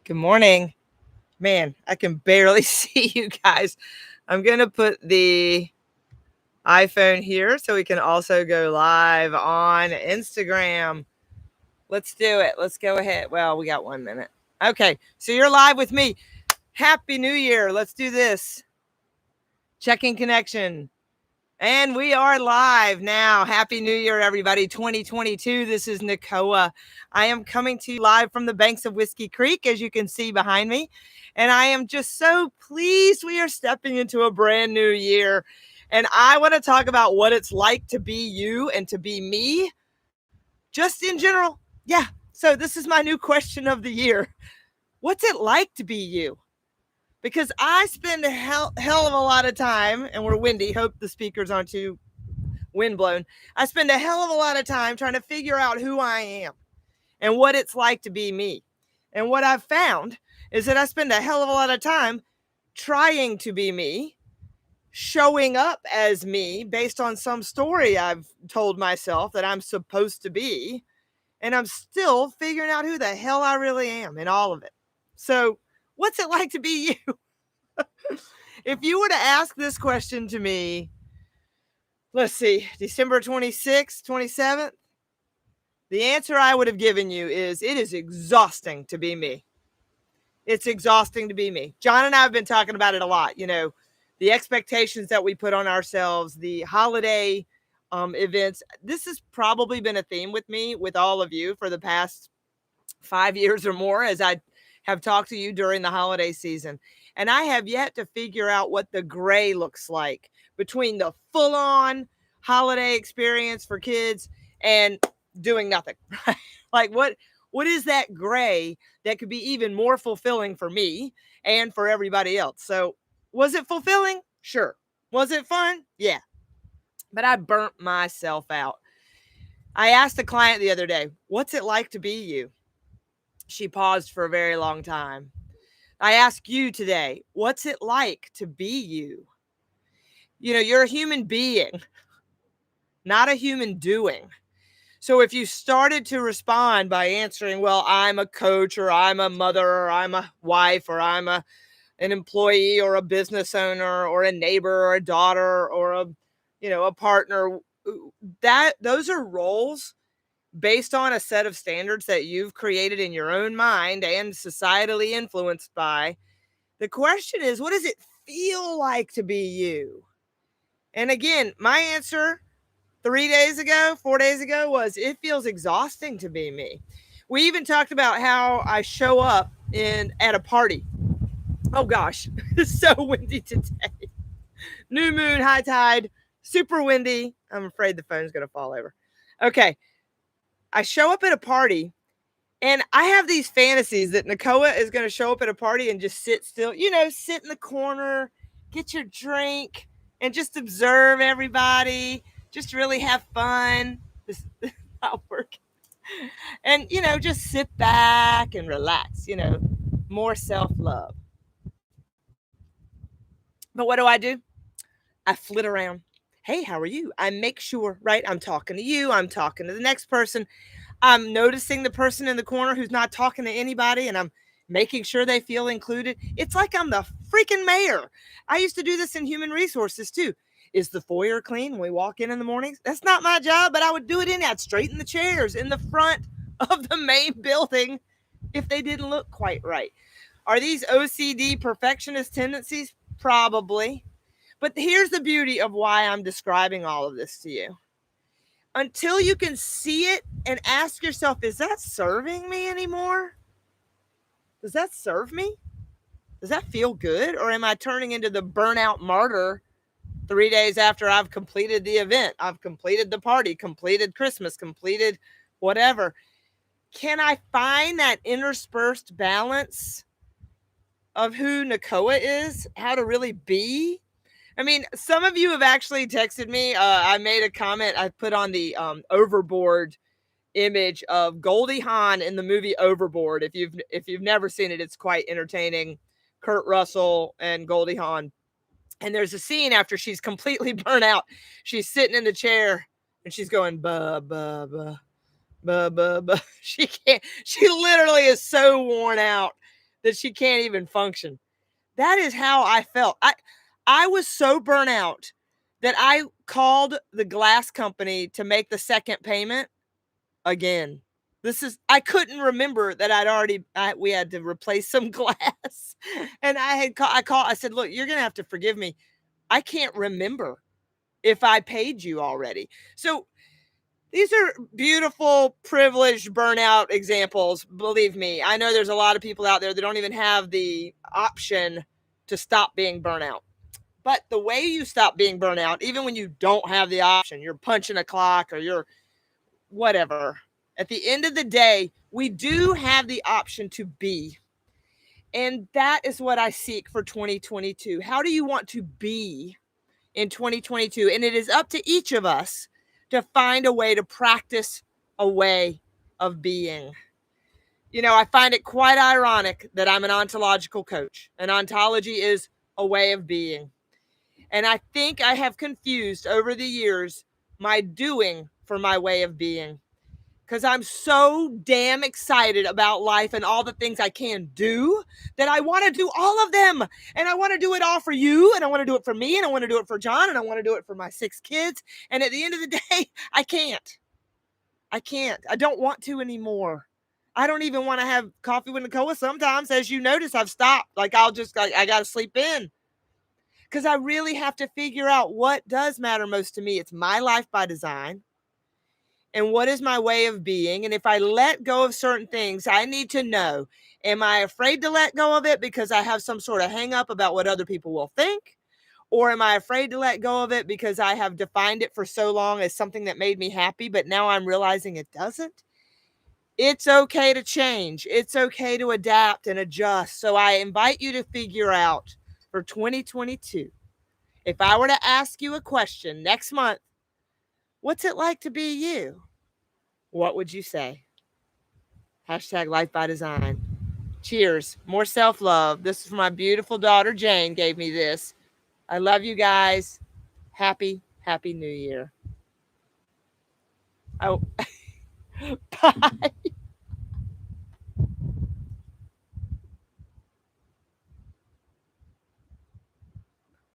Good morning. Man, I can barely see you guys. I'm going to put the iPhone here so we can also go live on Instagram. Let's do it. Let's go ahead. Well, we got 1 minute. Okay, so you're live with me. Happy New Year. Let's do this. Checking connection. And we are live now. Happy New Year, everybody. 2022. This is NICOA. I am coming to you live from the banks of Whiskey Creek, as you can see behind me. And I am just so pleased we are stepping into a brand new year. And I want to talk about what it's like to be you and to be me, just in general. Yeah. So this is my new question of the year. What's it like to be you? Because I spend a hell of a lot of time, and we're windy. Hope the speakers aren't too windblown. I spend a hell of a lot of time trying to figure out who I am and what it's like to be me. And what I've found is that I spend a hell of a lot of time trying to be me, showing up as me based on some story I've told myself that I'm supposed to be. And I'm still figuring out who the hell I really am in all of it. So, what's it like to be you? If you were to ask this question to me, let's see, December 26th, 27th, the answer I would have given you is it is exhausting to be me. It's exhausting to be me. John and I have been talking about it a lot. You know, the expectations that we put on ourselves, the holiday events. This has probably been a theme with me, with all of you for the past 5 years or more, as I have talked to you during the holiday season. And I have yet to figure out what the gray looks like between the full-on holiday experience for kids and doing nothing. Like what is that gray that could be even more fulfilling for me and for everybody else? So was it fulfilling? Sure. Was it fun? Yeah. But I burnt myself out. I asked a client the other day, what's it like to be you? She paused for a very long time. I ask you today, what's it like to be you? You know, you're a human being, not a human doing. So if you started to respond by answering, well, I'm a coach, or I'm a mother, or I'm a wife, or I'm an employee, or a business owner, or a neighbor, or a daughter, or a partner, those are roles based on a set of standards that you've created in your own mind and societally influenced by. The question is, what does it feel like to be you? And again, my answer 4 days ago was it feels exhausting to be me. We even talked about how I show up at a party. Oh gosh, it's so windy today. New moon, high tide, super windy. I'm afraid the phone's going to fall over. Okay. I show up at a party and I have these fantasies that NICOA is going to show up at a party and just sit still, sit in the corner, get your drink, and just observe everybody, just really have fun. This is not working. And, just sit back and relax, more self-love. But what do? I flit around. Hey, how are you? I make sure, right? I'm talking to you. I'm talking to the next person. I'm noticing the person in the corner who's not talking to anybody, and I'm making sure they feel included. It's like I'm the freaking mayor. I used to do this in human resources too. Is the foyer clean when we walk in the mornings? That's not my job, but I would do it I'd straighten the chairs in the front of the main building if they didn't look quite right. Are these OCD perfectionist tendencies? Probably. But here's the beauty of why I'm describing all of this to you. Until you can see it and ask yourself, is that serving me anymore? Does that serve me? Does that feel good? Or am I turning into the burnout martyr 3 days after I've completed the event? I've completed the party, completed Christmas, completed whatever. Can I find that interspersed balance of who NICOA is, how to really be? I mean, some of you have actually texted me. I made a comment I put on the Overboard image of Goldie Hawn in the movie Overboard. If you've never seen it, it's quite entertaining. Kurt Russell and Goldie Hawn. And there's a scene after she's completely burnt out. She's sitting in the chair and she's going, buh, buh, buh, buh, buh, buh. She literally is so worn out that she can't even function. That is how I felt. I was so burnt out that I called the glass company to make the second payment again. I couldn't remember that we had to replace some glass. And I said, look, you're going to have to forgive me. I can't remember if I paid you already. So these are beautiful, privileged burnout examples. Believe me, I know there's a lot of people out there that don't even have the option to stop being burnout. But the way you stop being burnout, even when you don't have the option, you're punching a clock or you're whatever. At the end of the day, we do have the option to be. And that is what I seek for 2022. How do you want to be in 2022? And it is up to each of us to find a way to practice a way of being. You know, I find it quite ironic that I'm an ontological coach. An ontology is a way of being. And I think I have confused over the years my doing for my way of being. Because I'm so damn excited about life and all the things I can do that I want to do all of them. And I want to do it all for you. And I want to do it for me. And I want to do it for John. And I want to do it for my 6 kids. And at the end of the day, I can't. I don't want to anymore. I don't even want to have coffee with NICOA. Sometimes, as you notice, I've stopped. Like I got to sleep in. Because I really have to figure out what does matter most to me. It's my life by design. And what is my way of being? And if I let go of certain things, I need to know, am I afraid to let go of it because I have some sort of hang up about what other people will think? Or am I afraid to let go of it because I have defined it for so long as something that made me happy, but now I'm realizing it doesn't? It's okay to change. It's okay to adapt and adjust. So I invite you to figure out for 2022, if I were to ask you a question next month, what's it like to be you? What would you say? Hashtag life by design. Cheers. More self-love. This is for my beautiful daughter, Jane, gave me this. I love you guys. Happy New Year. Oh, bye.